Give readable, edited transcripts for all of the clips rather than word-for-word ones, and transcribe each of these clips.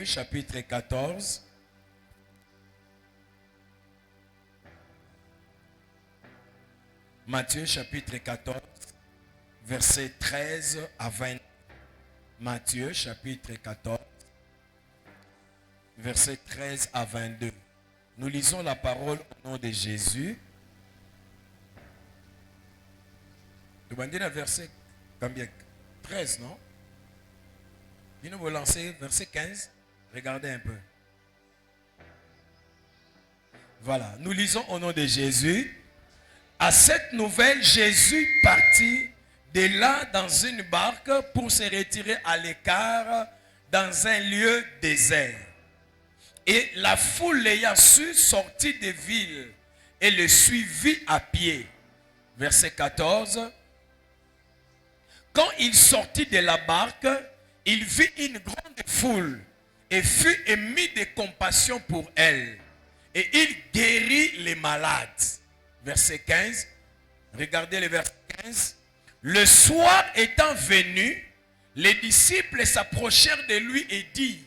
Chapitre 14. Matthieu chapitre 14, versets 13 à 20. Matthieu chapitre 14, versets 13 à 22. Nous lisons la parole au nom de Jésus. Demandez le verset combien? 13, non? Puis nous vous lancer verset 15. Regardez un peu. Voilà, nous lisons au nom de Jésus. À cette nouvelle, Jésus partit de là dans une barque pour se retirer à l'écart dans un lieu désert. Et la foule l'ayant su sortit des villes et le suivit à pied. Verset 14. Quand il sortit de la barque, il vit une grande foule et fut ému de compassion pour elle. Et il guérit les malades. Verset 15. Regardez le verset 15. Le soir étant venu, les disciples s'approchèrent de lui et dirent: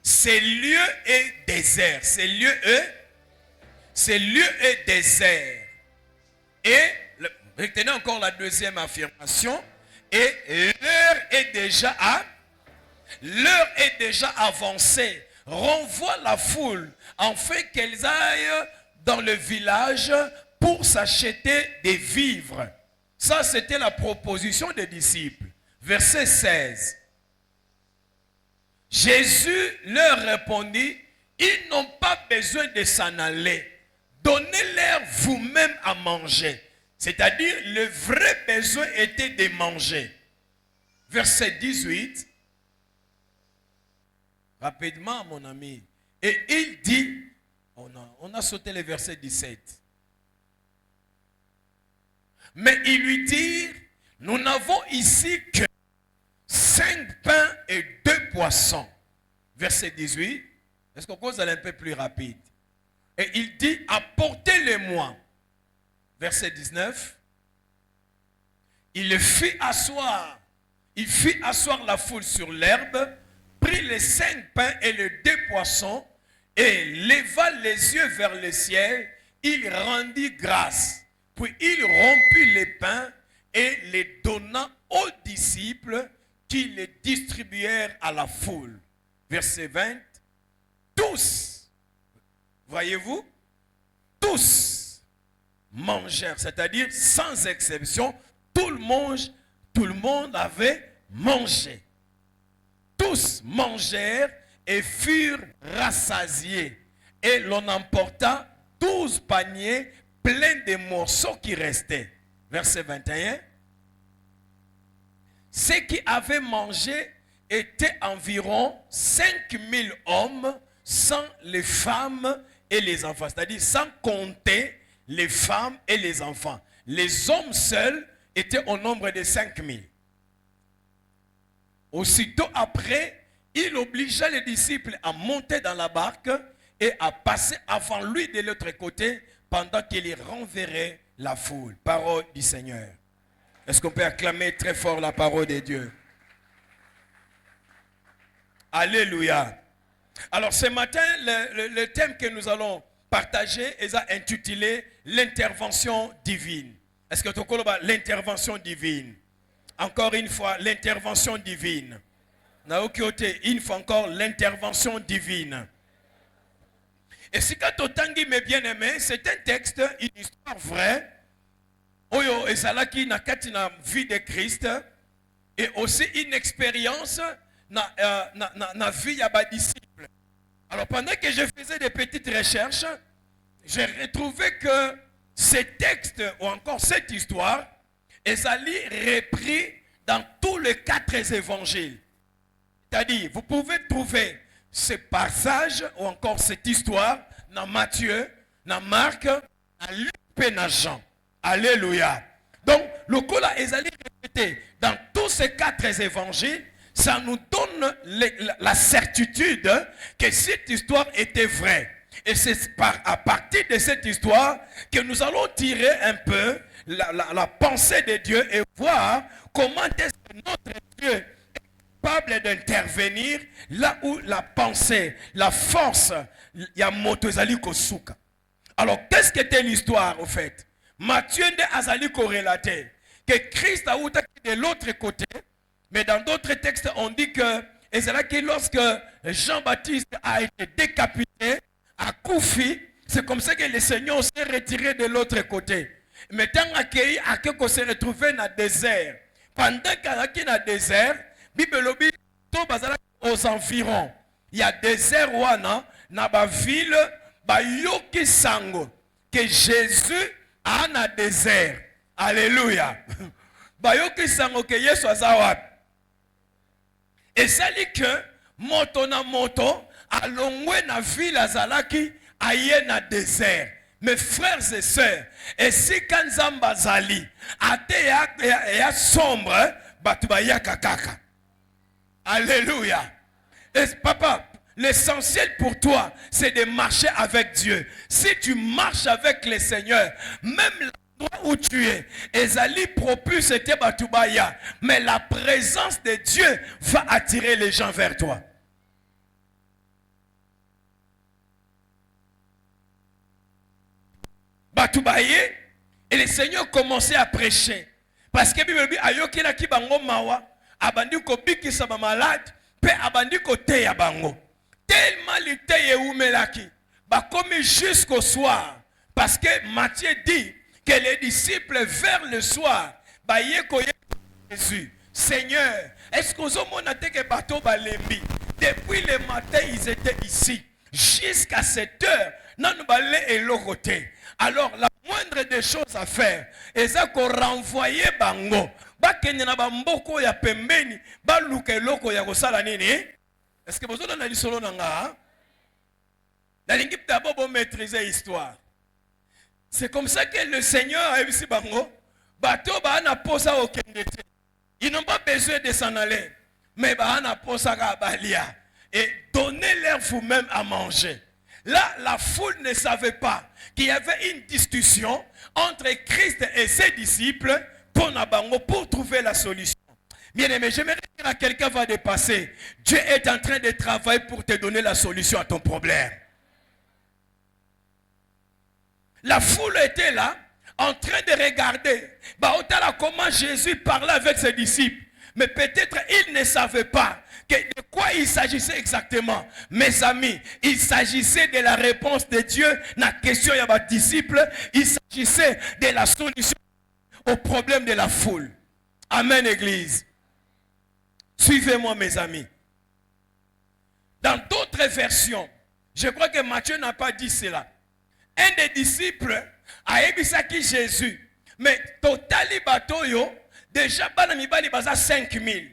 ce lieu est désert. Ce lieu est désert. Et retenez encore la deuxième affirmation. Et l'heure est déjà avancée. Renvoie la foule afin qu'elles aillent dans le village pour s'acheter des vivres. Ça, c'était la proposition des disciples. Verset 16. Jésus leur répondit: ils n'ont pas besoin de s'en aller. Donnez-leur vous-même à manger. C'est-à-dire, le vrai besoin était de manger. Verset 18. Rapidement, mon ami. Et il dit, on a sauté le verset 17. Mais ils lui dirent: nous n'avons ici que 5 pains et 2 poissons. Verset 18. Est-ce qu'on cause un peu plus rapide? Et il dit: apportez-les-moi. Verset 19. Il fit asseoir la foule sur l'herbe, prit les 5 pains et les 2 poissons, et leva les yeux vers le ciel. Il rendit grâce. Puis il rompit les pains et les donna aux disciples qui les distribuèrent à la foule. Verset 20. Tous, voyez-vous, tous mangèrent, c'est-à-dire sans exception, tout le monde avait mangé. Tous mangèrent et furent rassasiés. Et l'on emporta 12 paniers pleins de morceaux qui restaient. Verset 21. Ceux qui avaient mangé étaient environ 5000 hommes, sans les femmes et les enfants. C'est-à-dire sans compter les femmes et les enfants. Les hommes seuls étaient au nombre de 5000. Aussitôt après, il obligea les disciples à monter dans la barque et à passer avant lui de l'autre côté pendant qu'il y renverrait la foule. Parole du Seigneur. Est-ce qu'on peut acclamer très fort la parole de Dieu? Alléluia. Alors ce matin, le thème que nous allons partager est intitulé l'intervention divine. Est-ce que tu connais l'intervention divine? Encore une fois, l'intervention divine. Une fois encore, l'intervention divine. Et si quand Tangi mes bien-aimés, c'est un texte, une histoire vraie. Oyo ezalaki na kati na vie de Christ et aussi une expérience na vie ya ba disciples. Alors pendant que je faisais des petites recherches, j'ai retrouvé que ces textes ou encore cette histoire est repris dans tous les 4 évangiles. C'est-à-dire, vous pouvez trouver ce passage ou encore cette histoire dans Matthieu, dans Marc, dans Luc et dans Jean. Alléluia. Donc, le cola est répété dans tous ces 4 évangiles. Ça nous donne la certitude que cette histoire était vraie. Et c'est à partir de cette histoire que nous allons tirer un peu la pensée de Dieu et voir comment est-ce que notre Dieu est capable d'intervenir là où la pensée, la force, il y a motozali kosuka. Alors, qu'est-ce qu'était l'histoire, au fait? Matthieu de Azali corrélaté que Christ a outé de l'autre côté, mais dans d'autres textes, on dit que, et c'est là que lorsque Jean-Baptiste a été décapité à Koufi, c'est comme ça que le Seigneur s'est retiré de l'autre côté. Mais tant accueilli, à qu'on s'est retrouvé dans le désert. Pendant qu'il est dans le désert, Bible aux environs, il y a désert wana, na ba ville, ba yoki sango, que Jésus a un désert. Alléluia. Ba yoki sango que Yesu azawat. Et ça dit que moto na moto, alongwe na ville azalaki, aye na désert. Mes frères et sœurs, et si Kanzamba Zali, ate ya sombre, batubaya kakaka. Alléluia. Et papa, l'essentiel pour toi, c'est de marcher avec Dieu. Si tu marches avec le Seigneur, même l'endroit où tu es, Ezali propulse était batubaya, mais la présence de Dieu va attirer les gens vers toi. Batoubaye, et le Seigneur commençait à prêcher. Parce que Bible dit, ayoki na ki bango mawa, abandi ko biki sa malade, pe abandi ko te ya bango. Tellement il te yeumelaki, ba comme jusqu'au soir. Parce que Matthieu dit que les disciples vers le soir, ba yeko Jésus, Seigneur, est-ce que vous avez que bateau balembi? Depuis le matin, ils étaient ici. Jusqu'à cette heure, non nous balé et l'autre. Alors la moindre des choses à faire, c'est qu'on renvoyait bango. Ba kenyana ba mboko ya pembeni, ba luke loko ya kosala nini? Est-ce que vous avez dit solo nanga? La ligne d'abord pour maîtriser l'histoire. C'est comme ça que le Seigneur a ici bango. Bateau ba na posa au kendete. Ils n'ont pas besoin de s'en aller, mais ba na posa ga balia et donnez-leur vous-même à manger. Là, la foule ne savait pas qu'il y avait une discussion entre Christ et ses disciples pour trouver la solution. Bien aimé, j'aimerais dire à quelqu'un va dépasser. Dieu est en train de travailler pour te donner la solution à ton problème. La foule était là, en train de regarder. Comment Jésus parlait avec ses disciples. Mais peut-être ils ne savaient pas de quoi il s'agissait exactement. Mes amis, il s'agissait de la réponse de Dieu à la question de mes disciples. Il s'agissait de la solution au problème de la foule. Amen, Église. Suivez-moi, mes amis. Dans d'autres versions, je crois que Matthieu n'a pas dit cela. Un des disciples a ébissaki Jésus. Mais totali batoyo, déjà, banamibali baza 5000.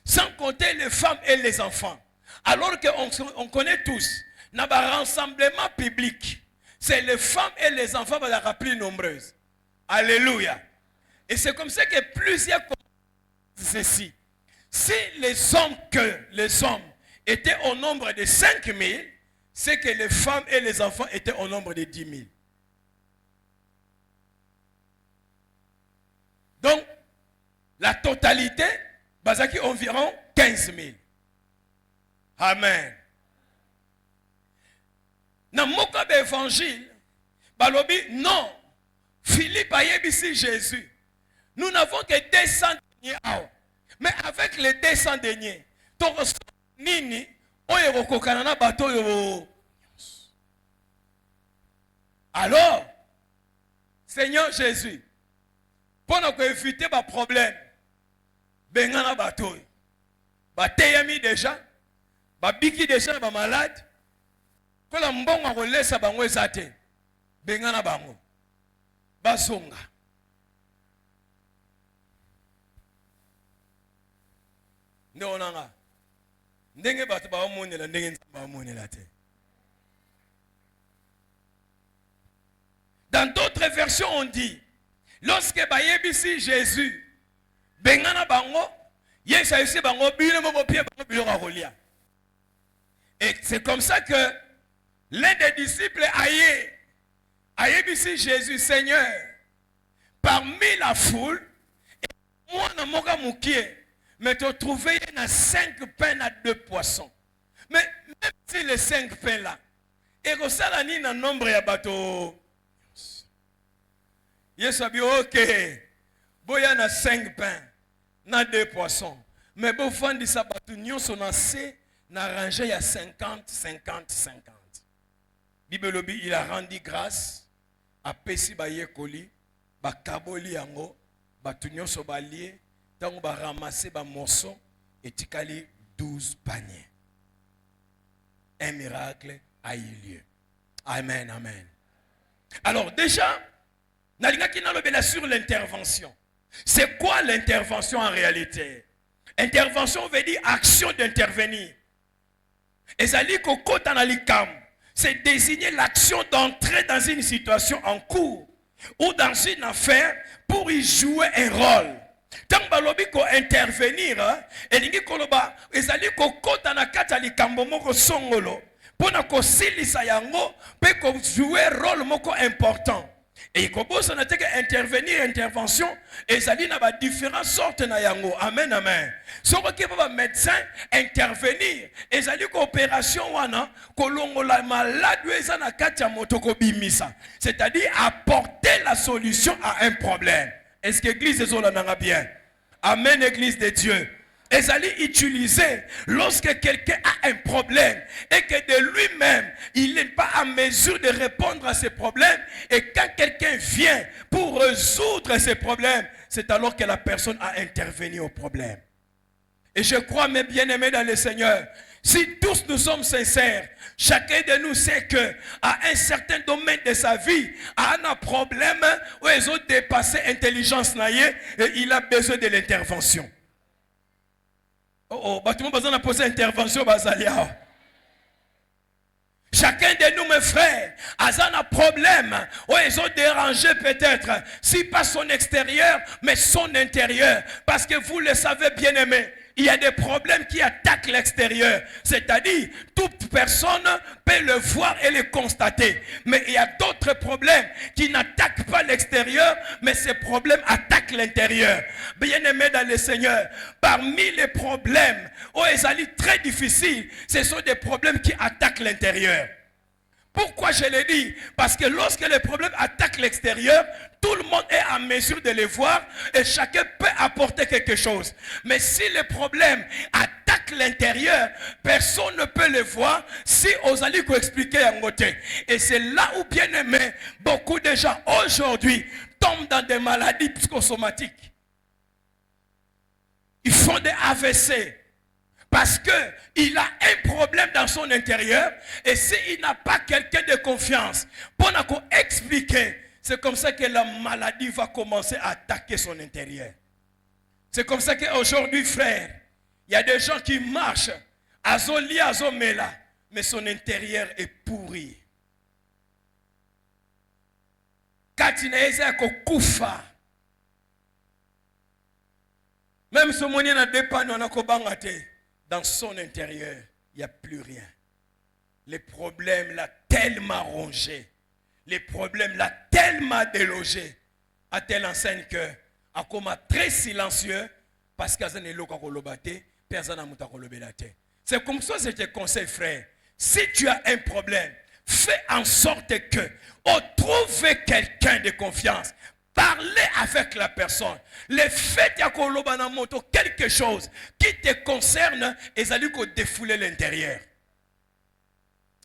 Sans compter les femmes et les enfants. Alors qu'on connaît tous, dans un rassemblement public, c'est les femmes et les enfants qui sont plus nombreuses. Alléluia. Et c'est comme ça que plusieurs ceci. Si les hommes étaient au nombre de 5000, c'est que les femmes et les enfants étaient au nombre de 10 000. Donc, la totalité, basaki environ 15 000. Amen. Dans mon cas d'évangile, balobi, non. Philippe a yébisi Jésus. Nous n'avons que 200 deniers. Mais avec les 200 deniers, ton nini, alors, Seigneur Jésus, pour nous éviter les problèmes, bengana bateau, bateyami déjà, babiki déjà ba malade, ko la mbongo ko lesa bango ezate, bengana bango, basonga. Ndonanga, ndenge bato ba omonela ndenge ba omonela te. Dans d'autres versions on dit, lorsque bayebisi Jésus, bengana bango, yesa isi bango bile mo pie bango bilo rolia. Et c'est comme ça que l'un des disciples ayebisi Jésus, Seigneur, parmi la foule, moi na moka mukie, Mais tu as trouvé 5 pains à 2 poissons. Mais même si les 5 pains là, et que ça là ni un nombre ya bateau. Yes, ok. Boya na 5 pains, na 2 poissons. Mais bon, fandi sa bateau nyon son assez, na rangé ya 50, 50, 50. Bible il a rendu grâce à pesi ba yekoli, ba kaboli yango, ba tunyo so ba lié, tango ba ramasser ba morceau et tikali 12 paniers. Un miracle a eu lieu. Amen, amen. Alors déjà, nalingaki nalobela sur l'intervention. C'est quoi l'intervention en réalité? Intervention veut dire action d'intervenir. Ezali kokota na likam, c'est désigner l'action d'entrer dans une situation en cours ou dans une affaire pour y jouer un rôle. Tant balobi ko intervenir, elingi koloba ezali kokota na kati ya likambo moko songolo pona ko silisa yango pe ko jouer rôle moko important. Et kobosa na teke intervenir intervention ezali na ba différentes sortes na yango. Amen, amen. Soko ke ba médecin intervenir ezali ko opération wana kolongola malade eza na kati ya moto ko bimisa, c'est-à-dire apporter la solution à un problème. Est-ce que l'église est là bien? Amen, église de Dieu. Ezali utilisé lorsque quelqu'un a un problème et que de lui-même, il n'est pas en mesure de répondre à ses problèmes. Et quand quelqu'un vient pour résoudre ses problèmes, c'est alors que la personne a intervenu au problème. Et je crois, mes bien-aimés dans le Seigneur, si tous nous sommes sincères, chacun de nous sait que à un certain domaine de sa vie, a un problème où ils ont dépassé l'intelligence et il a besoin de l'intervention. Oh, tout le monde a besoin de poser intervention. Chacun de nous, mes frères, a un problème où ils ont dérangé peut-être, si pas son extérieur, mais son intérieur. Parce que vous le savez bien aimé, il y a des problèmes qui attaquent l'extérieur. C'est-à-dire, toute personne peut le voir et le constater. Mais il y a d'autres problèmes qui n'attaquent pas l'extérieur, mais ces problèmes attaquent l'intérieur. Bien-aimés dans le Seigneur, parmi les problèmes, très difficiles, ce sont des problèmes qui attaquent l'intérieur. Pourquoi je le dis? Parce que lorsque les problèmes attaquent l'extérieur, tout le monde est en mesure de les voir et chacun peut apporter quelque chose. Mais si les problèmes attaquent l'intérieur, personne ne peut les voir si Osali peut expliquer en côté. Et c'est là où, bien aimé, beaucoup de gens aujourd'hui tombent dans des maladies psychosomatiques. Ils font des AVC. Parce qu'il a un problème dans son intérieur et s'il n'a pas quelqu'un de confiance pour nous expliquer, c'est comme ça que la maladie va commencer à attaquer son intérieur. C'est comme ça qu'aujourd'hui, frère, il y a des gens qui marchent à Zoli, à Zomela, mais son intérieur est pourri. Katineza kokufa. Même ce moyen n'a pas nous n'a dans son intérieur, il n'y a plus rien. Les problèmes l'ont tellement rongé. Les problèmes l'ont tellement délogé. À telle enseigne que, à comme très silencieux, parce qu'il y a des gens qui ont été personne n'a été. C'est comme ça que je te conseille, frère. Si tu as un problème, fais en sorte que, trouve quelqu'un de confiance. Parlez avec la personne. Le fait de quelque chose qui te concerne, ils allaient défouler l'intérieur.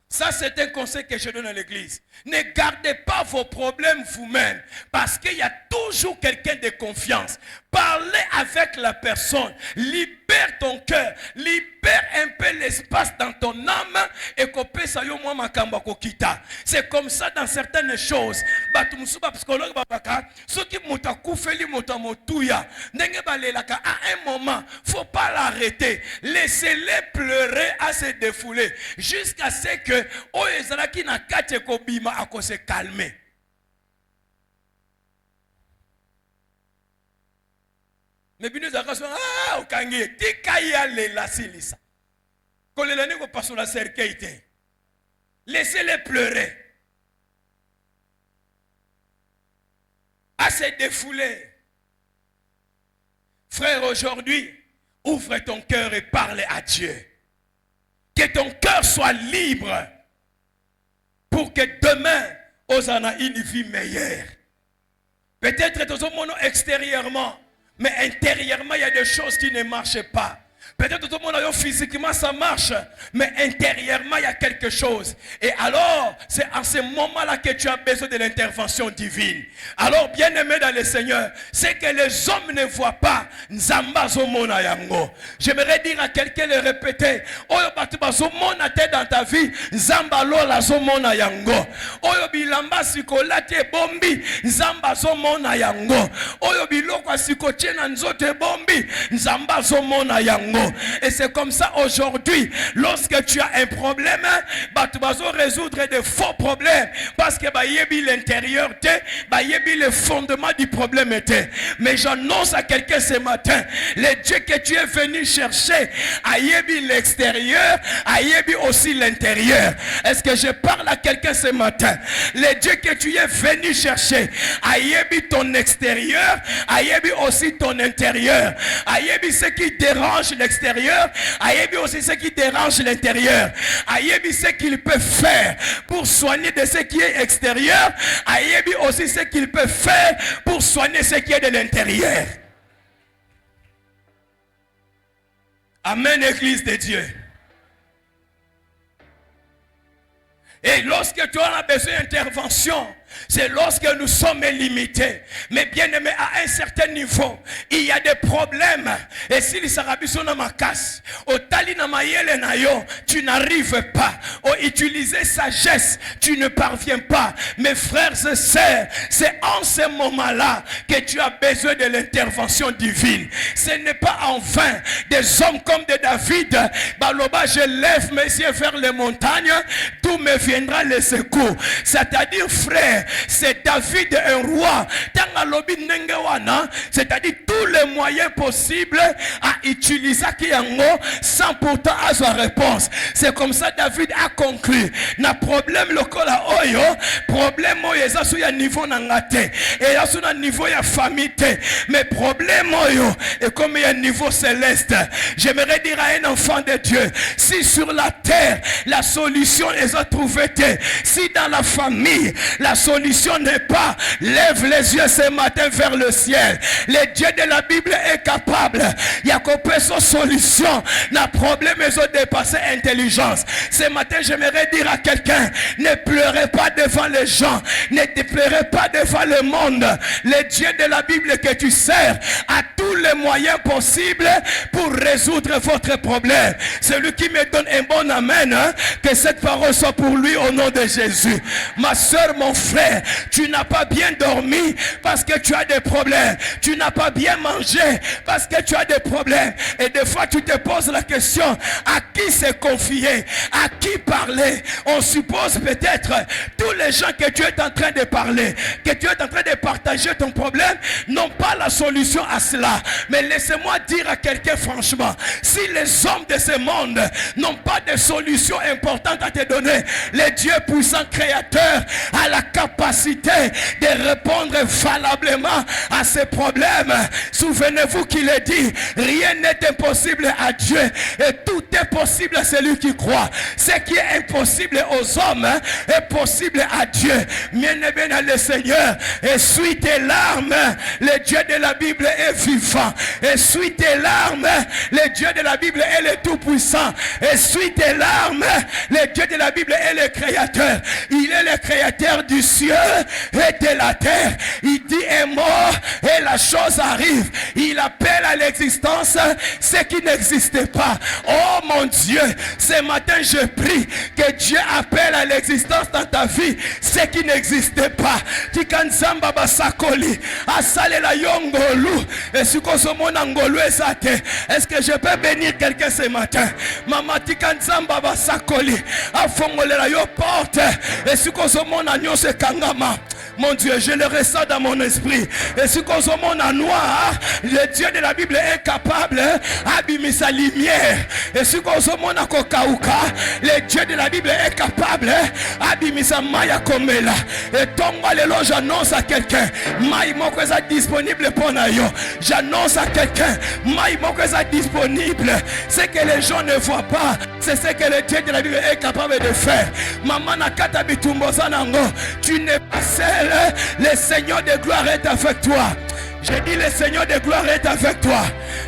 Ça, c'est un conseil que je donne à l'église. Ne gardez pas vos problèmes vous-même. Parce qu'il y a toujours quelqu'un de confiance. Parlez avec la personne. Libère ton cœur. Libère un peu l'espace dans ton âme. Et c'est comme ça dans certaines choses. À un moment, il ne faut pas l'arrêter. Laissez-les pleurer à se défouler. Jusqu'à ce que Oyezalaki na kate kobima ako se calmer. Mais bien nous avons ah okangi tikaya le la silisa. Kolelani ko passo la cercueil. Laissez-les pleurer. À se défouler. Frère, aujourd'hui, Ouvre ton cœur et parle à Dieu. Que ton cœur soit libre pour que demain, on a une vie meilleure. Peut-être tout le monde extérieurement, mais intérieurement, il y a des choses qui ne marchent pas. Peut-être tout le monde physiquement ça marche, mais intérieurement il y a quelque chose. Et alors, c'est à ce moment-là que tu as besoin de l'intervention divine. Alors, bien-aimé dans le Seigneur, c'est que les hommes ne voient pas. J'aimerais dire à quelqu'un de répéter, Oyo bazomona te dans ta vie, Nzamba lola zomona yango. Oyo bilamba sikolati bombi, Nzamba zomona yango. Oyo biloko sikotie na nzoto bombi, Nzamba zomona yango. Et c'est comme ça aujourd'hui, lorsque tu as un problème, tu vas résoudre des faux problèmes parce que l'intérieur le fondement du problème était. Mais j'annonce à quelqu'un ce matin, le Dieu que tu es venu chercher, ayebi l'extérieur, ayebi aussi l'intérieur. Est-ce que je parle à quelqu'un ce matin? Le Dieu que tu es venu chercher, ayebi ton extérieur, ayebi aussi ton intérieur, ayebi ce qui dérange l'extérieur, ayebi aussi ce qui dérange l'intérieur, ayebi ce qu'il peut faire pour soigner de ce qui est extérieur, ayebi aussi ce qu'il peut faire pour soigner ce qui est de l'intérieur. Amen, Église de Dieu. Et lorsque tu as besoin d'intervention, c'est lorsque nous sommes limités. Mais bien aimé, à un certain niveau, il y a des problèmes. Et si les Sarabisons na makas, au tali na mayele na yo, tu n'arrives pas. Au utiliser sagesse, tu ne parviens pas. Mes frères et sœurs, c'est en ce moment-là que tu as besoin de l'intervention divine. Ce n'est pas en vain des hommes comme de David. Baloba, je lève mes yeux vers les montagnes, d'où me viendra le secours. C'est-à-dire, frère, c'est David un roi. C'est-à-dire tous les moyens possibles à utiliser sans pourtant avoir sa réponse. C'est comme ça David a conclu. Na problème local oyo, problème oyo sur ya niveau nangate et ya sur niveau ya famille, mais problème oyo et comme il y a niveau céleste. J'aimerais dire à un enfant de Dieu, si sur la terre la solution est à trouver, si dans la famille la solution n'est pas, lève les yeux ce matin vers le ciel. Le Dieu de la Bible est capable. Il y a qu'aucune solution. Le problème est de dépasser intelligence. Ce matin, j'aimerais dire à quelqu'un, ne pleurez pas devant les gens, ne te pleurez pas devant le monde. Le Dieu de la Bible que tu sers a tous les moyens possibles pour résoudre votre problème. Celui qui me donne un bon amen, hein, que cette parole soit pour lui au nom de Jésus. Ma soeur, mon frère, tu n'as pas bien dormi parce que tu as des problèmes. Tu n'as pas bien mangé parce que tu as des problèmes. Et des fois tu te poses la question, à qui se confier, à qui parler? On suppose peut-être tous les gens que tu es en train de parler, que tu es en train de partager ton problème, n'ont pas la solution à cela. Mais laissez-moi dire à quelqu'un franchement, si les hommes de ce monde n'ont pas de solution importante à te donner, le Dieu puissant créateur a la capacité de répondre valablement à ces problèmes. Souvenez-vous qu'il est dit, rien n'est impossible à Dieu et tout est possible à celui qui croit. Ce qui est impossible aux hommes est possible à Dieu. Bien-aimé dans le Seigneur, essuie tes larmes, le Dieu de la Bible est vivant. Essuie tes larmes, le Dieu de la Bible est le tout-puissant. Essuie tes larmes, le Dieu de la Bible est le créateur. Il est le créateur du ciel et de la terre. Il dit un mot et la chose arrive. Il appelle à l'existence ce qui n'existait pas. Oh mon Dieu, ce matin je prie que Dieu appelle à l'existence dans ta vie ce qui n'existait pas. Tikanzamba basakoli asale la yongolu et sukosomona ngolu esate. Est-ce que je peux bénir quelqu'un ce matin? Mama tikanzamba basakoli afongole la yo porte et sukosomona nyose kangama. Mon Dieu, je le ressens dans mon esprit. Et si qu'on se montre en noir, le Dieu de la Bible est capable d'abîmer sa lumière. Et si qu'on se montre en kokauka, le Dieu de la Bible est capable d'abîmer sa maya comme là. Et tombe le j'annonce à quelqu'un, maï moko est disponible pour nayo. J'annonce à quelqu'un, maï moko est disponible. Ce que les gens ne voient pas, c'est ce que le Dieu de la Bible est capable de faire. Maman nakata bitumbo sanango, tu n'es pas seul. Le Seigneur de gloire est avec toi. J'ai dit le Seigneur de gloire est avec toi.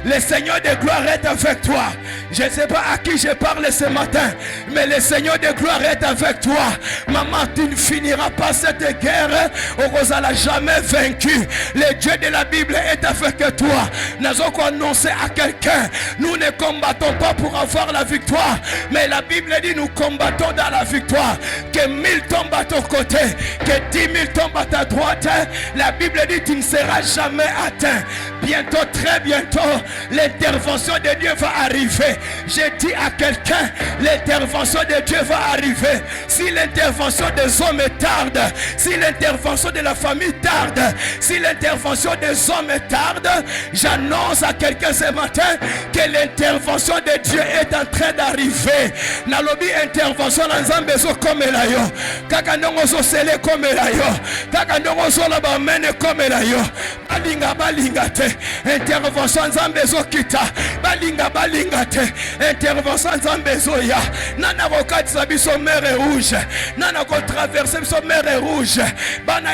Le Seigneur de gloire est avec toi. Je ne sais pas à qui je parle ce matin, mais le Seigneur de gloire est avec toi. Maman, tu ne finiras pas cette guerre. On n'a jamais vaincu. Le Dieu de la Bible est avec toi. Nous allons annoncer à quelqu'un, nous ne combattons pas pour avoir la victoire, mais la Bible dit nous combattons dans la victoire. Que 1000 tombent à ton côté, que 10 000 tombent à ta droite. La Bible dit tu ne seras jamais atteint. Bientôt, très bientôt, l'intervention de Dieu va arriver. J'ai dit à quelqu'un, l'intervention de Dieu va arriver. Si l'intervention des hommes tarde, si l'intervention de la famille tarde, si l'intervention des hommes tarde, j'annonce à quelqu'un ce matin que l'intervention de Dieu est en train d'arriver. Nalobi intervention dans un besoin comme la yo. Kaka ndongo so sele comme la yo. Kaka ndongo so la ba mene comme la yo. Balinga te. Intervention nzambe zo kita. Balinga te. Intervention nzambe zo ya. Nana ko katisa biso mer rouge. Nana ko traverser biso mer rouge. Bana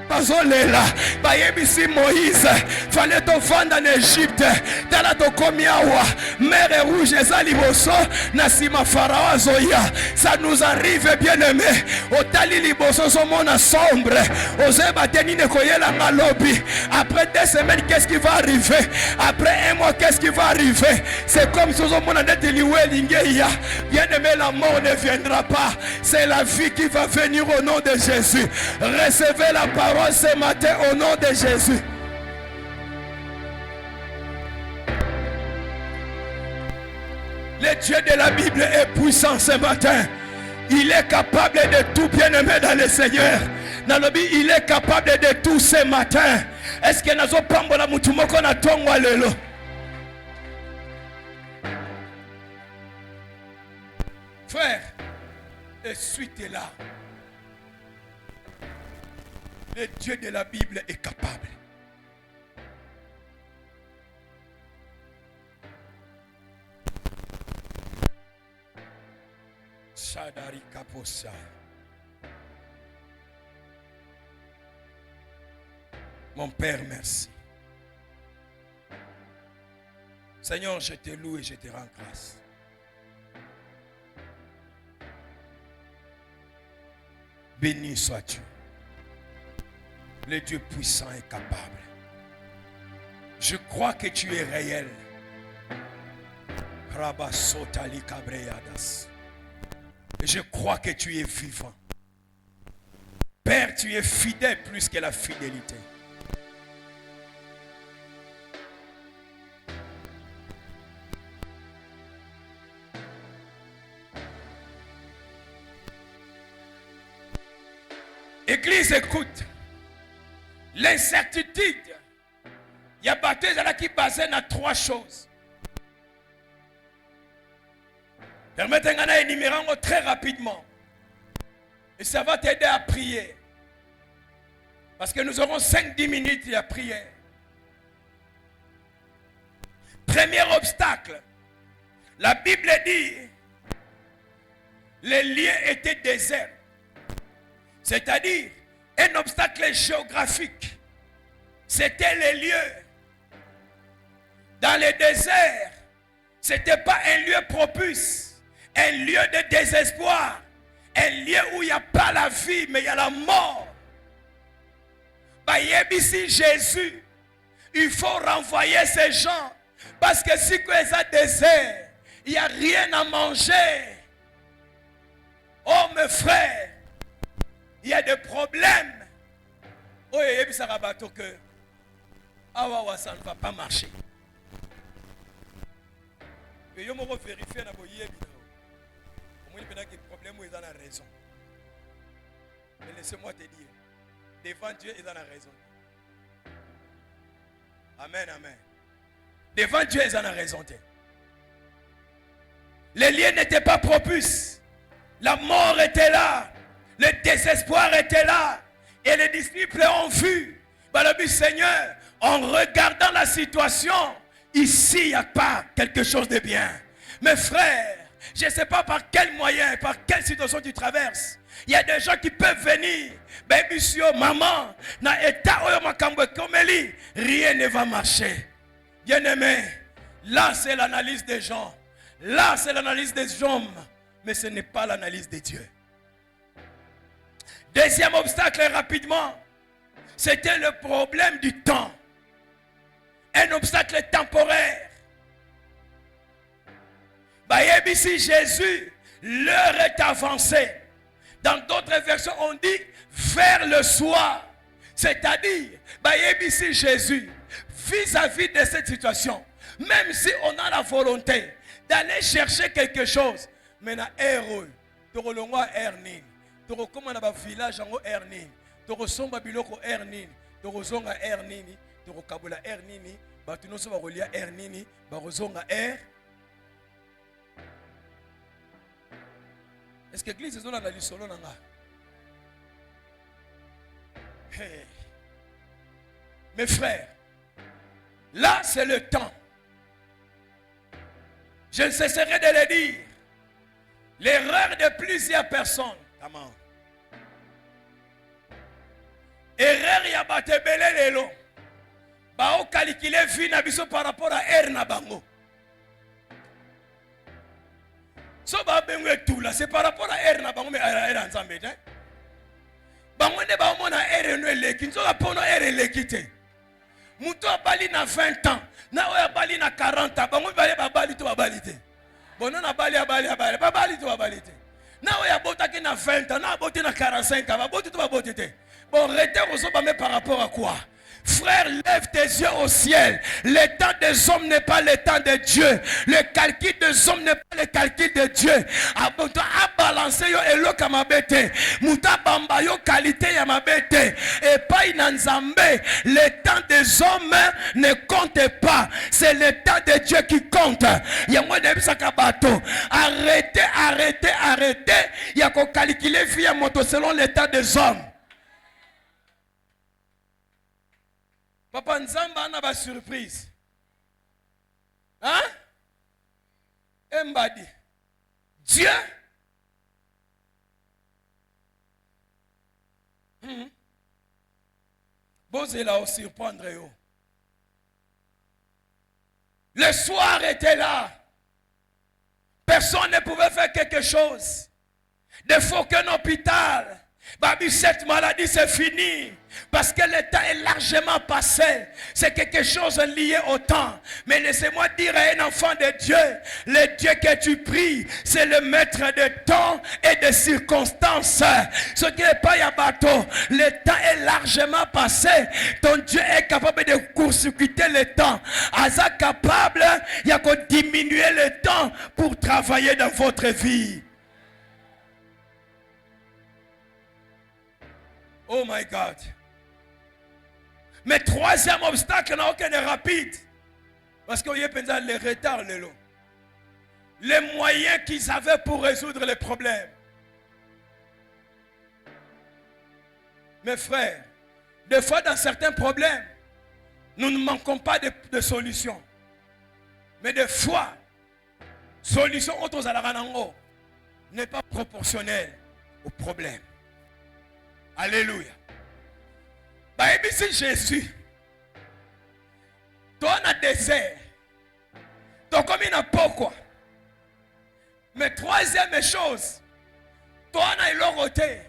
bazolela bayebisi Moïse fallait tovanda en Égypte tala tokomi awa mer rouge eza liboso na sima Pharaon azoya. Ça nous arrive bien aimé otali liboso somona sombre ozeba tenine koyela ngalobi. Après 2 semaines qu'est-ce qui va arriver? Après 1 mois qu'est-ce qui va arriver? C'est comme si ozomona nete liwe lingeya. Bien aimé, la mort ne viendra pas, c'est la vie qui va venir au nom de Jésus. Recevez la parole ce matin au nom de Jésus. Le Dieu de la Bible est puissant ce matin. Il est capable de tout, bien-aimé dans le Seigneur. Il est capable de tout ce matin. Est-ce que nous avons la mutumoko na tongwa lelo? Frère, et suite est là. Le Dieu de la Bible est capable. Shadari Kaposa. Mon Père, merci. Seigneur, je te loue et je te rends grâce. Béni sois-tu. Le Dieu puissant et capable. Je crois que tu es réel. Et je crois que tu es vivant. Père, tu es fidèle plus que la fidélité. Église, écoute. L'incertitude, il y a baptême qui est basé sur 3 choses. Permettez-moi d'énumérer très rapidement. Et ça va t'aider à prier. Parce que nous aurons 5-10 minutes à prier. Premier obstacle. La Bible dit les lieux étaient déserts. C'est-à-dire un obstacle géographique. C'était les lieux. Dans le désert, ce n'était pas un lieu propice, un lieu de désespoir, un lieu où il n'y a pas la vie, mais il y a la mort. Ici Jésus, il faut renvoyer ces gens, parce que si c'est un désert, il n'y a rien à manger. Oh mes frères, il y a des problèmes. Oh, et ça va que ça ne va pas marcher. Et je vais vérifier dans le problème où ils ont la raison. Mais laissez-moi te dire, Devant Dieu, ils en ont raison. Amen, amen. Devant Dieu, ils en ont raison. Les liens n'étaient pas propices. La mort était là. Le désespoir était là. Et les disciples ont vu. Le but, Seigneur, en regardant la situation, ici, il n'y a pas quelque chose de bien. Mes frères, je ne sais pas par quel moyen, par quelle situation tu traverses. Il y a des gens qui peuvent venir. Baby, maman, na état rien ne va marcher. Bien-aimé, là c'est l'analyse des gens. Là c'est l'analyse des hommes. Mais ce n'est pas l'analyse de Dieu. Deuxième obstacle rapidement. C'était le problème du temps. Un obstacle temporaire. Si Jésus, l'heure est avancée. Dans d'autres versions, on dit vers le soir. C'est-à-dire, si Jésus, vis-à-vis de cette situation, même si on a la volonté d'aller chercher quelque chose, mais na héros, torolongwa ernin, torokoma na ba village en ernin, torosomba biloko ernin, torozonga ernini, torokabula ernini, batunoso ba rolia ernini, barozonga er. Est-ce que l'église est dans la solo nanga? Hey. Mes frères, là c'est le temps. Je ne cesserai de le dire. L'erreur de plusieurs personnes. Comment? Erreur ya batebele lelo. Ba o calculer vie na biso par rapport à er na bango. So ba bengwe tout là, c'est par rapport à er na bango mais er ensemble hein. Bango ne ba mona er no eleki, nzo ba pono er eleki te. Muto abali na 20 ans, na oya bali na 40 ans, bango bali ba bali to ba bali te. Bono na bali ba bali to ba bali te. Na oya bota ki na 20 ans, na bota na 45 ans, ba bota to ba bota te. Bon, retard aux hommes, mais par rapport à quoi? Frère, lève tes yeux au ciel. Le temps des hommes n'est pas le temps de Dieu. Le calcul des hommes n'est pas le calcul de Dieu. Abonto a balancé yo elo kamabete. Muta bamba yo qualité ya mabete. Et pas inanzambe. Le temps des hommes ne compte pas. C'est le temps de Dieu qui compte. Yango debisa kabato. Arrêtez, arrêtez, arrêtez. Yako calculer via moto selon le temps des hommes. Papa Nzamba n'a pas surprise. Hein? Mbadi. Dieu. Bosez là aussi surprendre. Le soir était là. Personne ne pouvait faire quelque chose. Il faut qu'un hôpital. Babi, cette maladie c'est fini. Parce que le temps est largement passé. C'est quelque chose lié au temps. Mais laissez-moi dire à un enfant de Dieu, le Dieu que tu pries, c'est le maître de temps et de circonstances. Ce qui n'est pas un bateau. Le temps est largement passé. Ton Dieu est capable de court-circuiter le temps. Asa capable, il y a qu'à diminuer le temps pour travailler dans votre vie. Oh my God. Mais troisième obstacle n'a aucun rapide. Parce qu'il y a les retards, les moyens qu'ils avaient pour résoudre les problèmes. Mes frères, des fois dans certains problèmes, nous ne manquons pas de solutions. Mais des fois, solution autres à la ranango n'est pas proportionnelle au problème. Alléluia. Si Jésus, toi on a désert, toi comme il n'a pas quoi. Mais troisième chose, toi on a l'oroté.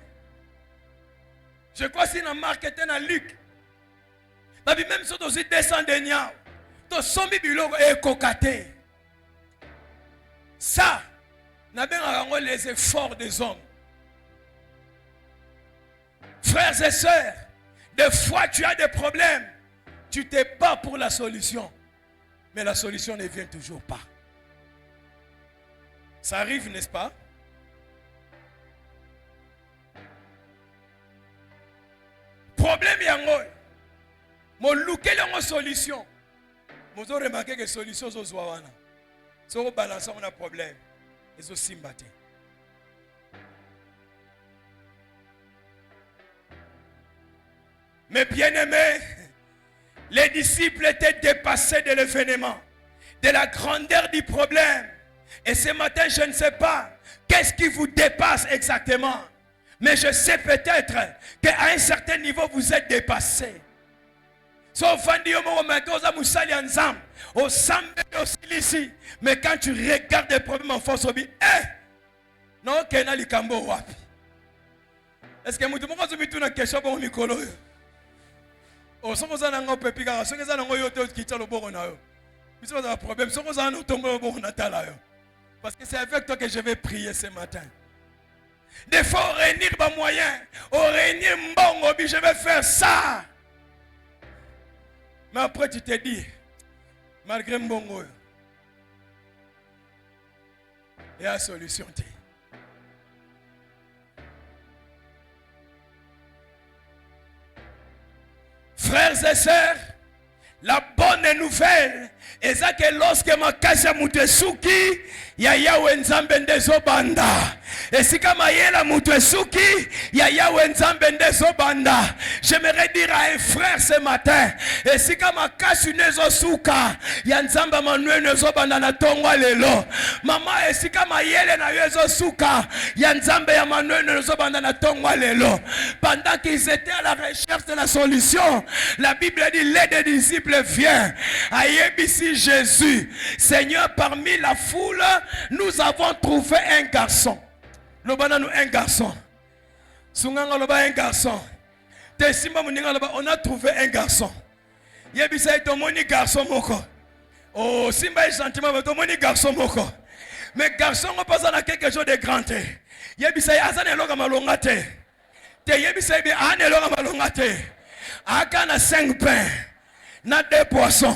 Je crois que si on Marc était dans Luc, même si on a descend de Niao, tu as biloko et cocaté. Ça, n'a bien les efforts des hommes. Frères et sœurs, des fois tu as des problèmes, tu te bats pour la solution, mais la solution ne vient toujours pas. Ça arrive, n'est-ce pas? yango. Mon louké la solution. Vous avez remarqué que solution sont zouawana. Si vous balancez on a problème. Ils ont simbaté. Mais bien aimés, les disciples étaient dépassés de l'événement, de la grandeur du problème. Et ce matin, je ne sais pas qu'est-ce qui vous dépasse exactement. Mais je sais peut-être qu'à un certain niveau, vous êtes dépassé. Mais quand tu regardes les problèmes en force, tu dis, non, est-ce que vous avez une question pour Mikolo? Oh, si vous avez un problème, si vous avez un problème, si vous avez un problème, parce que c'est avec toi que je vais prier ce matin. Des fois, on réunit des moyens, on réunit mbongo, je vais faire ça. Mais après, tu te dis, malgré mbongo, il y a une solution. Frères et sœurs, la bonne nouvelle est que lorsque ma casa mutesuki ya yawe nzambe ndezo banda. Et si kama yela mutesuki ya yawe nzambe ndezo banda. J'aimerais dire à un frère ce matin, et si kama kasi nezo suka ya nzamba manuel nezo banda na tongwa lelo. Mama et si kama yele na yezo suka ya nzambe ya manuel nezo banda na tongwa lelo. Pendant qu'ils étaient à la recherche de la solution, la Bible dit les disciples viennent à Yébissi Jésus. Seigneur, parmi la foule, nous avons trouvé un garçon. Nous un garçon. Sunganga loba un garçon. Tessimba muninga loba on a trouvé un garçon. Yébissa tomoni garçon moko. Oh simba sentiment tomoni garçon moko. Mais garçon on passe à quelque chose de grand. Yébissa azane loga malonga te. Te yébissa bi ane loga malonga te. Aka na 5 pains. Na 2 poissons.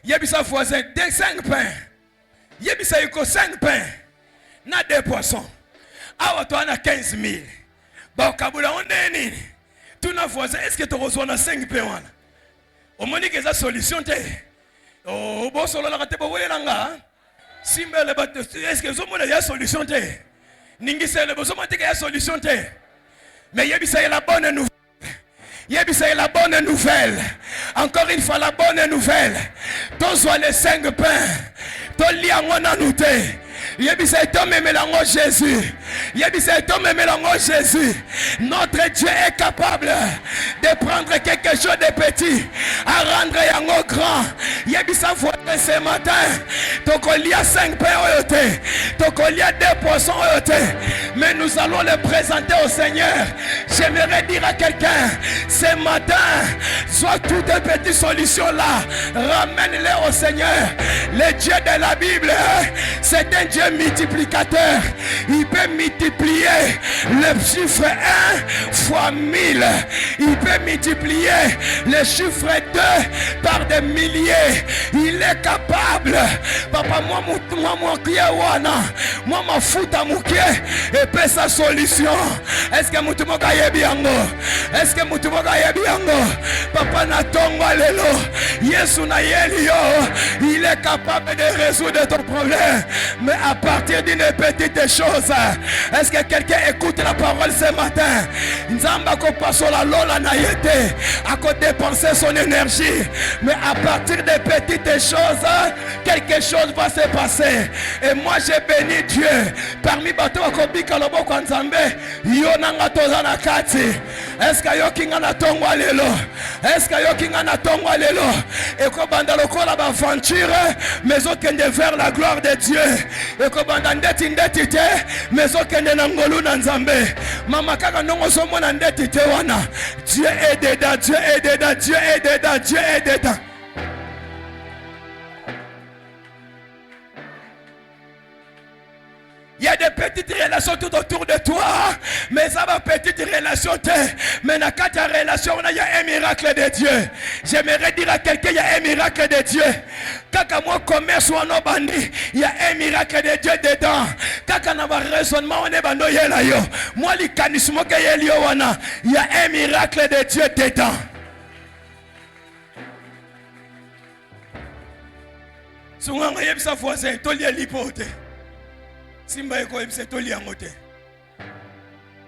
Yébissa voisin 5 pains. Yébissa yuko 5 pains. Na 2 poissons. Awa to ana 15 000. Ba kabula on nini? Tuna voisin est-ce que tu reçois na 5 pains wana? O moni que ça solution te. Oh bo solo la kate bo welanga. Simba le bato est-ce que zo mona ya solution te? Ningi se le bo zo mona ya solution te. Mais yebisa la bonne nouvelle. Yebisa la bonne nouvelle. Encore une fois la bonne nouvelle. Ton soit les 5 pains. Ton li angona nouté. Yebisa to memelango Jésus. Yebisa to memelango Jésus. Notre Dieu est capable de prendre quelque chose de petit à rendre yango grand. Yebisa voit ce matin. Tokolia 5 pains oyote. Tokolia 2 poissons oyote. Mais nous allons le présenter au Seigneur. J'aimerais dire à quelqu'un ce matin, soit toutes les petites solutions là, ramène-les au Seigneur. Le Dieu de la Bible, c'est un Dieu multiplicateur. Il peut multiplier le chiffre 1 fois 1000. Il peut multiplier le chiffre 2 par des milliers. Il est capable. Papa, moi, moi, ma fouta mouké et paie sa solution. Est-ce que Moutumoka yebiango? Est-ce que Moutumoka yebiango? Papa na tongo lelo. Yesu na yelio. Il est capable de résoudre ton problème. Mais à partir d'une petite chose, est-ce que quelqu'un écoute la parole ce matin? Nzamba ko paso la lola na yete, à ko dépenser son énergie. Mais à partir de petites choses, quelque chose va se passer. Et moi j'ai béni Dieu. Parmi bato akobika loboko nzambe, yo nanga toza na kati. Est-ce que yo kinga na tongwa lelo? Est-ce que yo kinga na tongwa lelo? Et ko banda lokola ba aventure, mais okende vers la gloire de Dieu. Et ko banda ndeti te, mais okende na ngolu na nzambe. Mama kaka ndongo somo na ndeti te wana. Dieu est dedans, Dieu est dedans, Dieu est dedans, Dieu est dedans. Il y a des petites relations tout autour de toi, mais ça va petite relation. Mais dans ta relation, il y a un miracle de Dieu. J'aimerais dire à quelqu'un, il y a un miracle de Dieu. Quand moi commerce ou en bandi, il y a un miracle de Dieu dedans. Quand on a un raisonnement, on est bando yela yo. Moi, il y a un miracle de Dieu dedans. Sunganga yebisa voisin tolia lipote. Simba eko yebisa tolia ngote.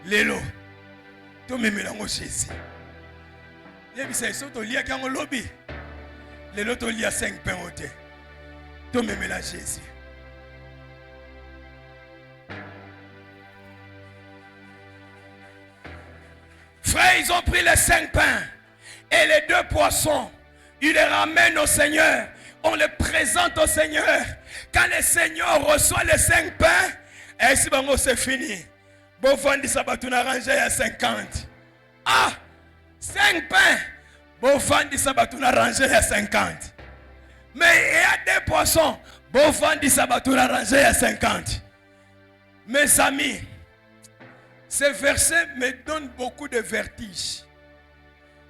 Lelo. To memela ngo Jésus. Yebisa so tolia kango lobby. Lelo tolia 5 pains ote. To memela Jésus. Frères, ils ont pris les 5 pains et les 2 poissons. Ils les ramènent au Seigneur. On les présente au Seigneur. Quand le Seigneur reçoit les 5 pains, et si c'est fini. Bon, vendis ça, tu n'as rangé à 50. Ah, 5 pains. Bon, vendis ça, tu n'as rangé à 50. Mais il y a 2 poissons. Bon, vendis ça, tu n'as rangé à 50. Mes amis, ce verset me donne beaucoup de vertige.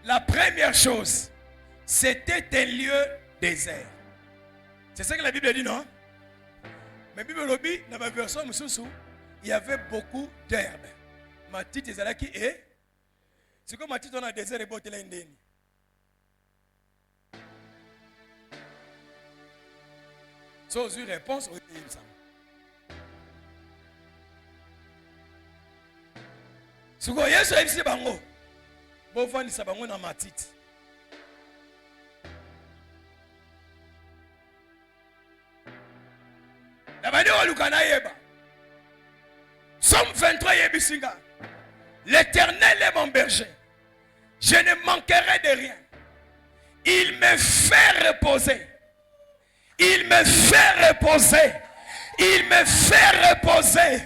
La première chose, c'était un lieu désert. C'est ça que la Bible dit, non? Mais la Bible dit, dans la version il y avait beaucoup d'herbes. Matite ezalaki et c'est comme Matite on a désert et botela indeni. So une réponse au ça. Suko Yesu ebisi bango. Bo vandi sa bango na Matite. Somme 23 yebisinga. L'Éternel est mon berger. Je ne manquerai de rien. Il me fait reposer. Il me fait reposer. Il me fait reposer.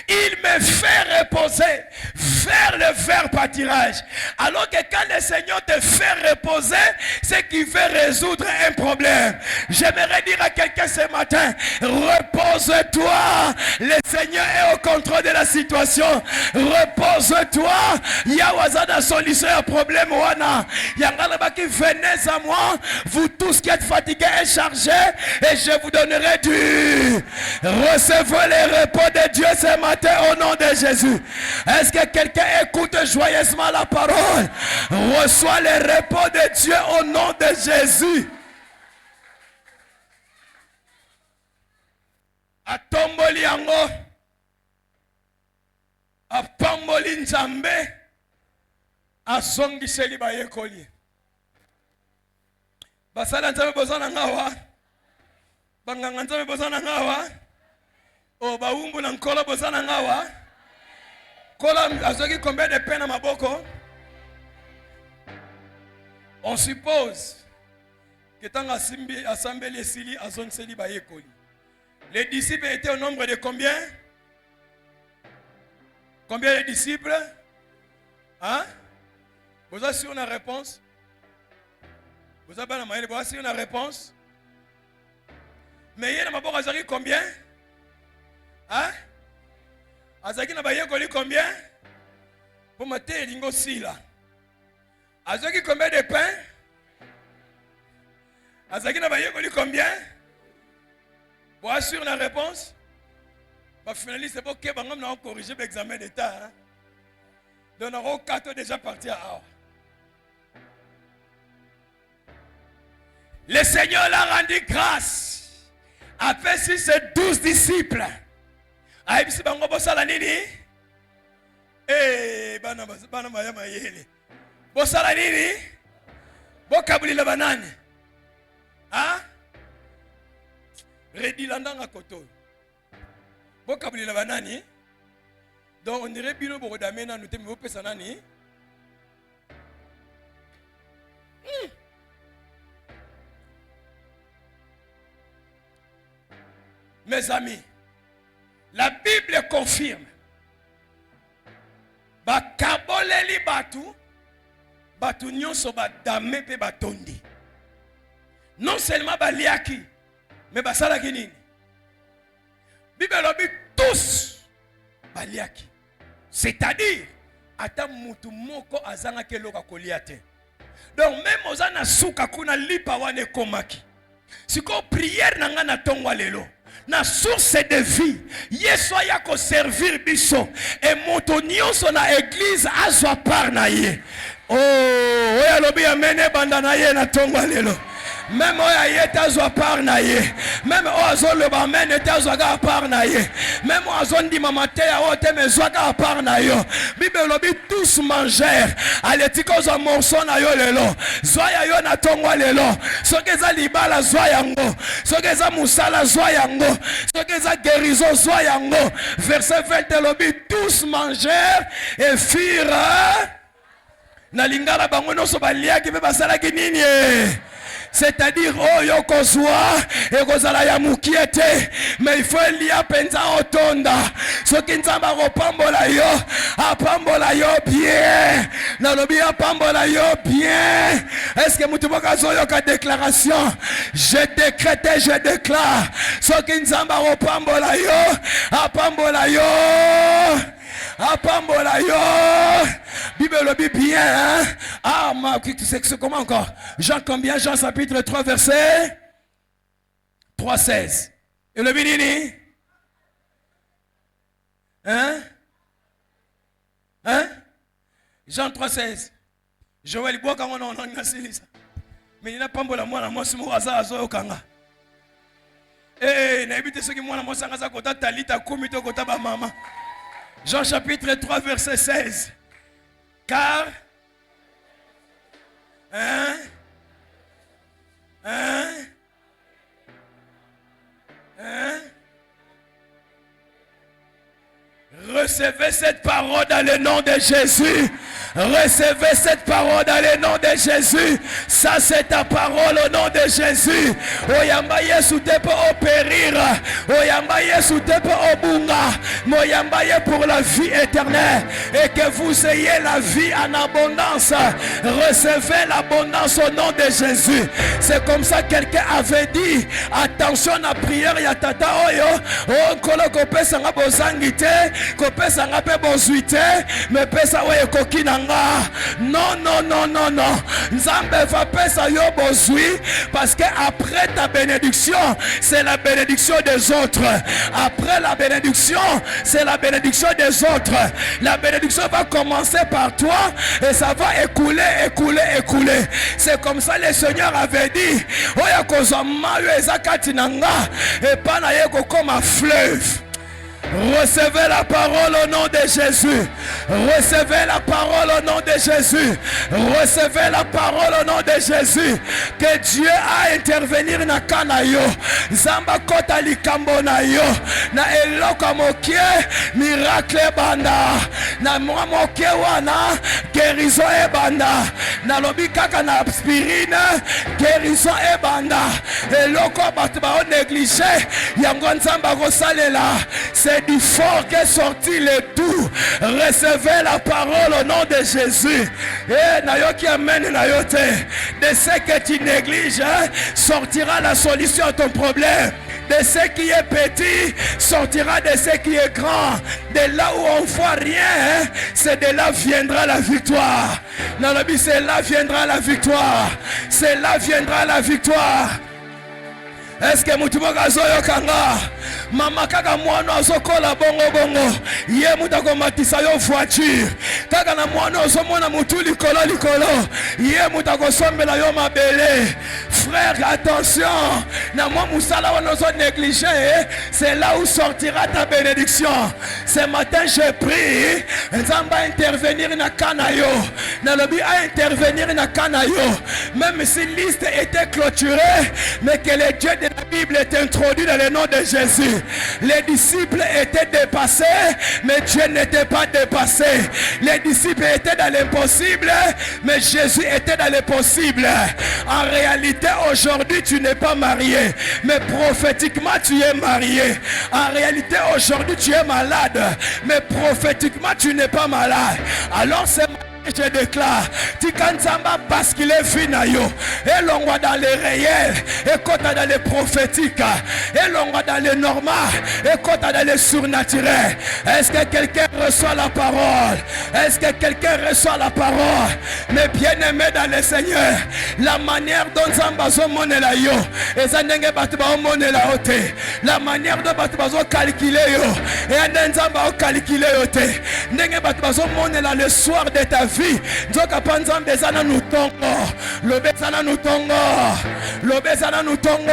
Il me fait reposer vers le vert pâturage. Alors que quand le Seigneur te fait reposer, c'est qu'il veut résoudre un problème. J'aimerais dire à quelqu'un ce matin, repose-toi. Le Seigneur est au contrôle de la situation. Repose-toi. Il y a une solution à problème. Il y a un qui venez à moi, vous tous qui êtes fatigués et chargés, et je vous donnerai du. Recevez le repos de Dieu ce matin au nom de Jésus. Est-ce que quelqu'un écoute joyeusement la parole? Reçois le repos de Dieu au nom de Jésus. Atomboli yango, apamboli nzambe, asongiseli bayekoli. Basala nzambe bozana ngawa, banganga nzambe bozana ngawa. Oh, baumbu na nkolo bozana ngawa. Kola azoki combien de peine à maboko? On suppose que tant assemblée sili azon seli bayekoli. Les disciples étaient au nombre de combien? Combien de disciples? Hein? Vous avez sur une réponse? Vous avez sur une réponse? Mais il y a maboko azaki combien? Hein? Azaki na bayekoli combien? Pour mater lingo sila. Azaki combien de pain? Azaki na bayekoli combien? Pour assurer la réponse? Bah finaliste c'est pour que bangam na corriger l'examen d'état. Donc on a 4 déjà partis à A. Le Seigneur l'a rendu grâce. Après ses 12 disciples. Aibisi bango bosala nini? Bana maya mayele. Bosala nini? Bokabulila banani? Hein? Redilandanga koto. Bokabulila banani? Donc on dirait bino borodamena nous te mopesa nani? Mes amis, la Bible confirme. Bakaboleli batu nyonso badame pe batondi. Non seulement baliaki, mais basalaki nini? Bible lobi tous baliaki. C'est-à-dire, ata mutu moko azanga keloka koliate. Donc même ozana suka kuna lipa wane komaki. Siko prière nanga na tongwa lelo. Na source de vie, Yesu yako servir biso et motonioso na église azwa par na ye. Oh, oya lobi amene banda na ye na tongwa lelo. Même oya tazwa par na ye. Même oazo le bamen tazwa ga par na ye. Même oazo ndi mamate ya ote mezwa ga par na yo. Bible lobi tous mangèrent. Aletiko zo morceau na yo lelo. Zoya yo na tongwa lelo. Soki za libala zwa yango. Soki za musala zwa yango. Soki za guérison zwa yango. Verset 20 lobi tous mangèrent et firent. Na lingala bango noso baliaki pe basalaki nini? C'est-à-dire, oh, yoko zwa, ekozala ya mukiete, mais il faut liya penza otonda. Soki nzamba kopambola yo, apambola yo bien. Nalobi apambola yo bien. Est-ce que mutuboka zoyo ka déclaration? Je décrète et je déclare. Soki nzamba kopambola yo, apambola yo. Apambola yo. Bible le dit bien, hein? Ah, c'est comment encore? Jean combien? Jean chapitre 3 verset 3:16. Et le binini? Hein? Hein? Jean 3:16. Joël bois quand on a ça. Mais il n'a pas la moi moi c'est moi ça zo kanga. Eh, n'habite ce qui moi moi ça ngasa kota talita komito kota ba mama. Jean chapitre 3 verset 16. Car recevez cette parole dans le nom de Jésus. Recevez cette parole dans le nom de Jésus. Ça c'est ta parole au nom de Jésus. Oyamba Yesu te peut opérir. Oyamba Yesu te peut obunga. Moyamba ye pour la vie éternelle. Et que vous ayez la vie en abondance. Recevez l'abondance au nom de Jésus. C'est comme ça que quelqu'un avait dit. Attention à la prière ya tata oyo. Oh kolo kope sanga bozangite. Kope sanga pe bozuite. Mais pesa oye kokina. Non, non, non, non, non. Nzambe va pesa yo bozui parce que après ta bénédiction, c'est la bénédiction des autres. Après la bénédiction, c'est la bénédiction des autres. La bénédiction va commencer par toi et ça va écouler, écouler, écouler. C'est comme ça le Seigneur avait dit. Oya kozama yo ezakati nanga et pana yeko comme un fleuve. Recevez la parole au nom de Jésus. Recevez la parole au nom de Jésus. Recevez la parole au nom de Jésus. Que Dieu a intervenir na kanayo. Zamba kota likambo na yo. Na eloko mokie miracle banda. Na mokie wana guérison e banda. Na lobi kaka na aspirine guérison e banda. Eloko batu ba négligé yango nzamba ko salela. C'est du fort qu'est sorti le tout. Recevez la parole au nom de Jésus. Et nayoki amène nayote. De ce que tu négliges, sortira la solution à ton problème. De ce qui est petit, sortira de ce qui est grand. De là où on ne voit rien, c'est de là viendra la victoire. Dans le but, c'est là viendra la victoire. C'est là viendra la victoire. Est-ce que mutumoka zoyo kanga mama kaka mwana azokola bongo bongo ye mutako matisa yo voiture kaka na mwana ozomona mutu likolo likolo ye mutako sombela yo mabele. Frère, attention, na moi musala wana ozo négliger, c'est là où sortira ta bénédiction. Ce matin je prie nzamba intervenir na kanayo na lobi a intervenir na kanayo, même si liste était clôturée, mais que le Dieu de la Bible est introduit dans le nom de Jésus. Les disciples étaient dépassés, mais Dieu n'était pas dépassé. Les disciples étaient dans l'impossible, mais Jésus était dans le possible. En réalité, aujourd'hui, tu n'es pas marié, mais prophétiquement, tu es marié. En réalité, aujourd'hui, tu es malade, mais prophétiquement, tu n'es pas malade. Alors, c'est je déclare, Tikanzamba parce qu'il est finayo, et l'on va dans le réel, et quand dans le prophétique, et l'on va dans le normal, et quand dans le surnaturel. Est-ce que quelqu'un reçoit la parole? Est-ce que quelqu'un reçoit la parole? Mais bien aimé dans le Seigneur, la manière dont Zambazo monela yo, et Zanenge Batba monela ote, la manière dont Batbazo calculer yo, et Nzamba calculer yote, Nenge Batbazo monela le soir de ta vie. Nzoka panzambe zana nutongo, lobe zana nutongo, Lobezana nous tongo.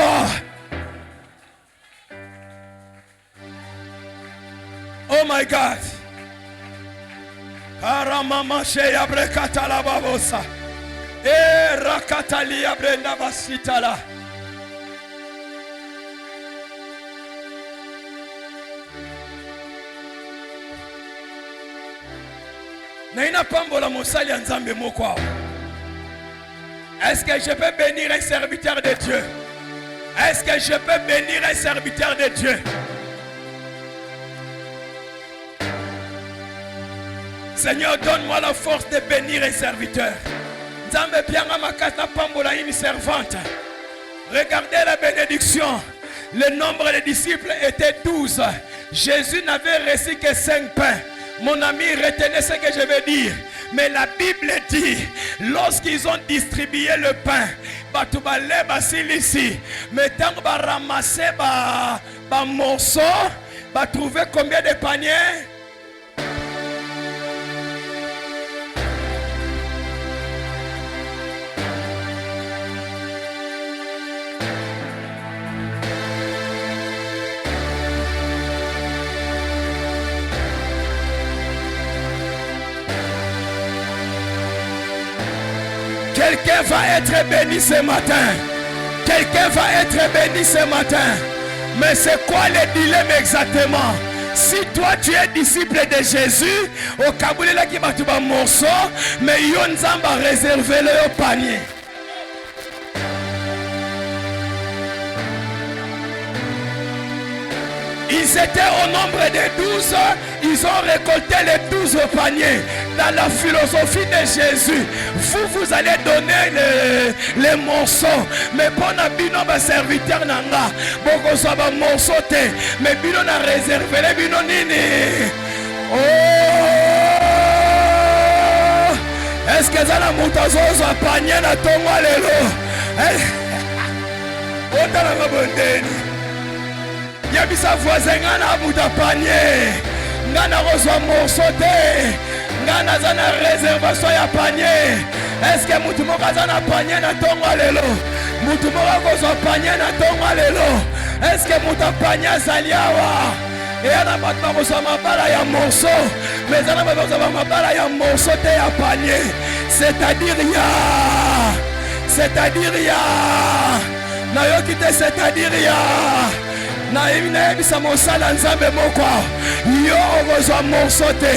Oh my God. Aramama sheya brekata la babosa. Rakata liya brenda basitala. Naina pambola mosali ya nzambe moko. Est-ce que je peux bénir un serviteur de Dieu? Est-ce que je peux bénir un serviteur de Dieu? Seigneur, donne-moi la force de bénir un serviteur. Nzambe pianga makata pambola une servante. Regardez la bénédiction. Le nombre de disciples était 12. Jésus n'avait reçu que 5 pains. Mon ami, retenez ce que je veux dire. Mais la Bible dit, lorsqu'ils ont distribué le pain, mais tant que ramasser ba morceau, trouver combien de paniers? Quelqu'un va être béni ce matin. Quelqu'un va être béni ce matin. Mais c'est quoi le dilemme exactement? Si toi tu es disciple de Jésus, au Kaboulé qui va tout un morceau, mais yon zamba réservé le panier. Ils étaient au nombre de 12, ils ont récolté les 12 paniers. Dans la philosophie de Jésus, vous allez donner les morceaux. Mais pour nos serviteurs, beaucoup de morceaux, mais bino na réservé les bino nini. Oh, est-ce que ça la moutazozo a panier na tonga lelo? Otala ngabondeni. Yabisa voisin ngana muta panier. Ngana reçoit morceau te. Ngana zana réservation ya panier. Est-ce que mutu moka zana panier na tonga lelo? Mutu moka reçoit panier na tonga lelo? Est-ce que muta panier saliawa? Et yana batma reçoit mabala ya morceau. Mais yana batma reçoit mabala ya morceau te ya panier. C'est-à-dire ya. C'est-à-dire ya. Na yo kite c'est-à-dire ya. Na ebisa mosala nzambe moko yo okozwa morceau te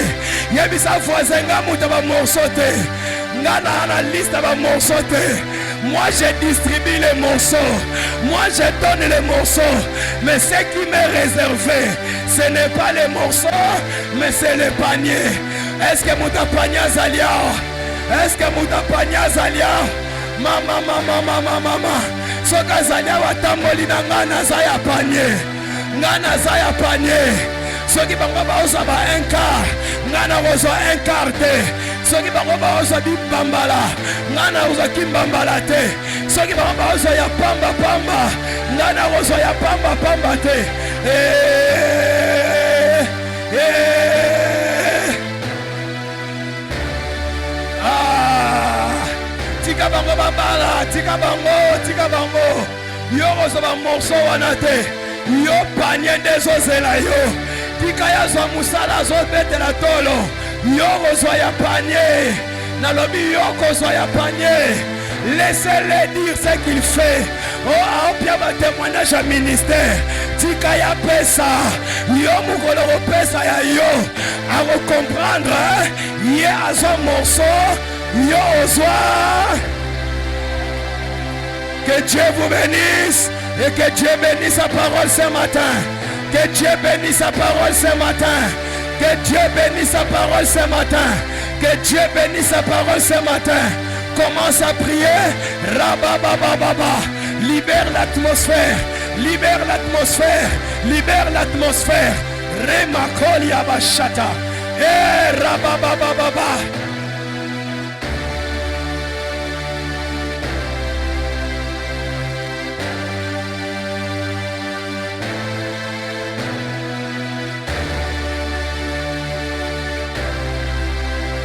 yebisa voisin nga muta ba morceau te nga na liste ba morceau te. Moi je distribue les morceaux, moi je donne les morceaux, mais ce qui m'est réservé ce n'est pas les morceaux mais c'est le panier. Est-ce que muta panier zalia? Est-ce que muta panier zalia? Mama soka zalia watamboli na ngana za ya panier. Ngana za ya panier. Soki bango baoza ba un quart. Ngana ozo un quart te. Soki bango baoza bambala. Ngana ozo kimbambala te. Soki bango baoza ya pamba. Ngana ozo ya pamba te. Tika bango babala, tika bango. Yo ozo ba morceau wana te. Yo panier ndezozela yo. Tika ya zo musala zo betela tolo. Yo ozo ya panier. Nalobi yo ozo ya panier. Laissez-le dire ce qu'il fait. Oh, apia ba témoignage à ministère. Tika ya pesa. Yo mukolo pesa ya yo. A comprendre, ye azo morceau. Yo ozo. Que Dieu vous bénisse et que Dieu bénisse sa parole ce matin. Que Dieu bénisse sa parole ce matin. Que Dieu bénisse sa parole ce matin. Que Dieu bénisse sa parole ce matin. Commence à prier. Rababababa. Libère l'atmosphère. Libère l'atmosphère. Libère l'atmosphère. Remakoli abashata. Rababababa.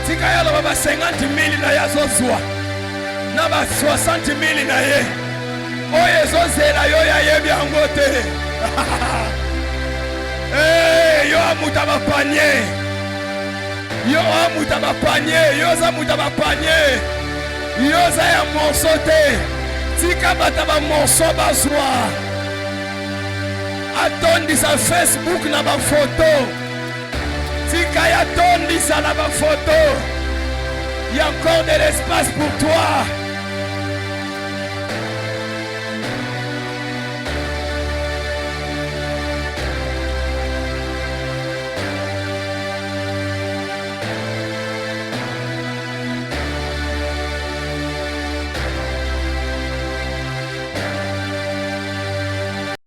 Tika ya ba 50 000 na ya zozwa. Na ba 60 000 na ye. oyo ezozela yo yayebi yango te. Yo amuta bapanie, yo amuta bapanie, yo za muta bapanie, yo za ya morceau te. Tika bata ba morceau bazwa. Atondisa Facebook na ba photo. Tika ya tondisa na ba photo. Il y a encore de l'espace pour toi.